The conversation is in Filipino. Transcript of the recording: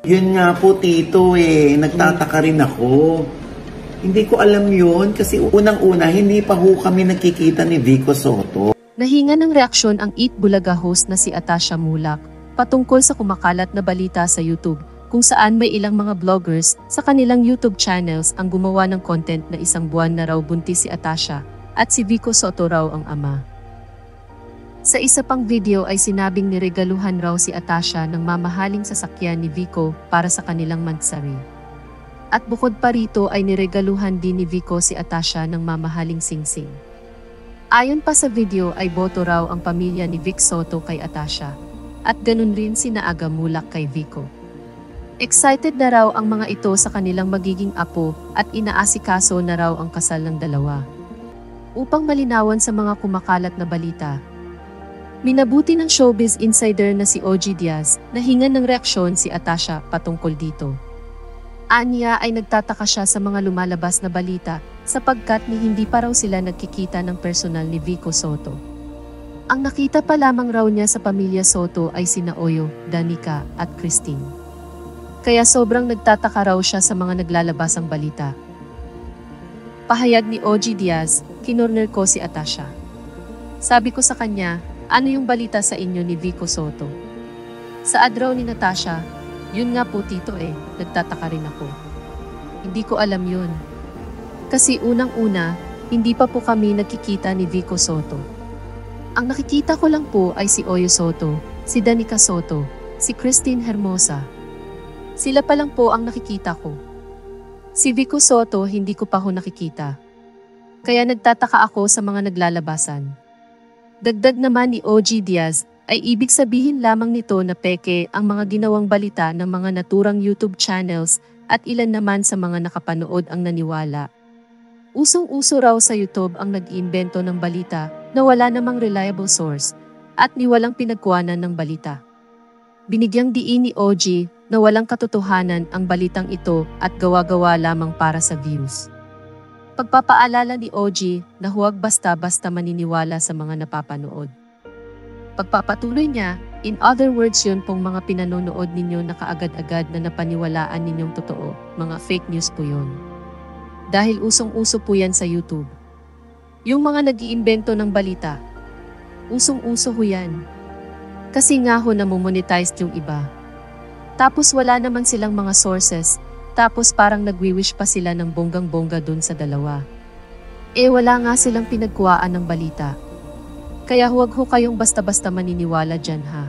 Yun nga po, Tito, nagtataka rin ako. Hindi ko alam yun kasi unang-una, hindi pa ho kami nakikita ni Vico Soto. Nahinga ng reaksyon ang Eat Bulaga host na si Atasha Mulak patungkol sa kumakalat na balita sa YouTube kung saan may ilang mga vloggers sa kanilang YouTube channels ang gumawa ng content na 1 buwan na raw buntis si Atasha at si Vico Soto raw ang ama. Sa isa pang video ay sinabing niregaluhan raw si Atasha ng mamahaling sasakyan ni Vico para sa kanilang mansari. At bukod pa rito ay niregaluhan din ni Vico si Atasha ng mamahaling singsing. Ayon pa sa video ay boto raw ang pamilya ni Vic Soto kay Atasha. At ganun rin sina Aga Mulak kay Vico. Excited na raw ang mga ito sa kanilang magiging apo at inaasikaso na raw ang kasal ng dalawa. Upang malinawan sa mga kumakalat na balita, minabuti ng showbiz insider na si OG Diaz na hingan ng reaksyon si Atasha patungkol dito. Anya ay nagtataka siya sa mga lumalabas na balita sapagkat hindi pa raw sila nagkikita ng personal ni Vico Soto. Ang nakita pa lamang raw niya sa pamilya Soto ay sina Oyo, Danica at Christine. Kaya sobrang nagtataka raw siya sa mga naglalabasang balita. Pahayag ni OG Diaz, kinorner ko si Atasha. Sabi ko sa kanya, ano yung balita sa inyo ni Vico Soto? Saad raw ni Natasha, yun nga po Tito nagtataka rin ako. Hindi ko alam yun. Kasi unang-una, hindi pa po kami nakikita ni Vico Soto. Ang nakikita ko lang po ay si Oyo Soto, si Danica Soto, si Christine Hermosa. Sila pa lang po ang nakikita ko. Si Vico Soto hindi ko pa ho nakikita. Kaya nagtataka ako sa mga naglalabasan. Dagdag naman ni OG Diaz, ay ibig sabihin lamang nito na peke ang mga ginawang balita ng mga naturang YouTube channels at ilan naman sa mga nakapanood ang naniwala. Usong-uso raw sa YouTube ang nag-iimbento ng balita na wala namang reliable source at ni walang pinagkuhanan ng balita. Binigyang diin ni OG na walang katotohanan ang balitang ito at gawa-gawa lamang para sa views. Pagpapaalala ni OG na huwag basta-basta maniniwala sa mga napapanood. Pagpapatuloy niya, in other words yun pong mga pinanonood ninyo na kaagad-agad na napaniwalaan ninyong totoo, mga fake news po yun. Dahil usong-uso po yan sa YouTube. Yung mga nag-iimbento ng balita, usong-uso ho yan. Kasi nga ho namomonetize yung iba. Tapos wala naman silang mga sources, tapos parang nagwi-wish pa sila ng bonggang-bongga dun sa dalawa. Wala nga silang pinagkuhaan ng balita. Kaya huwag ho kayong basta-basta maniniwala dyan ha.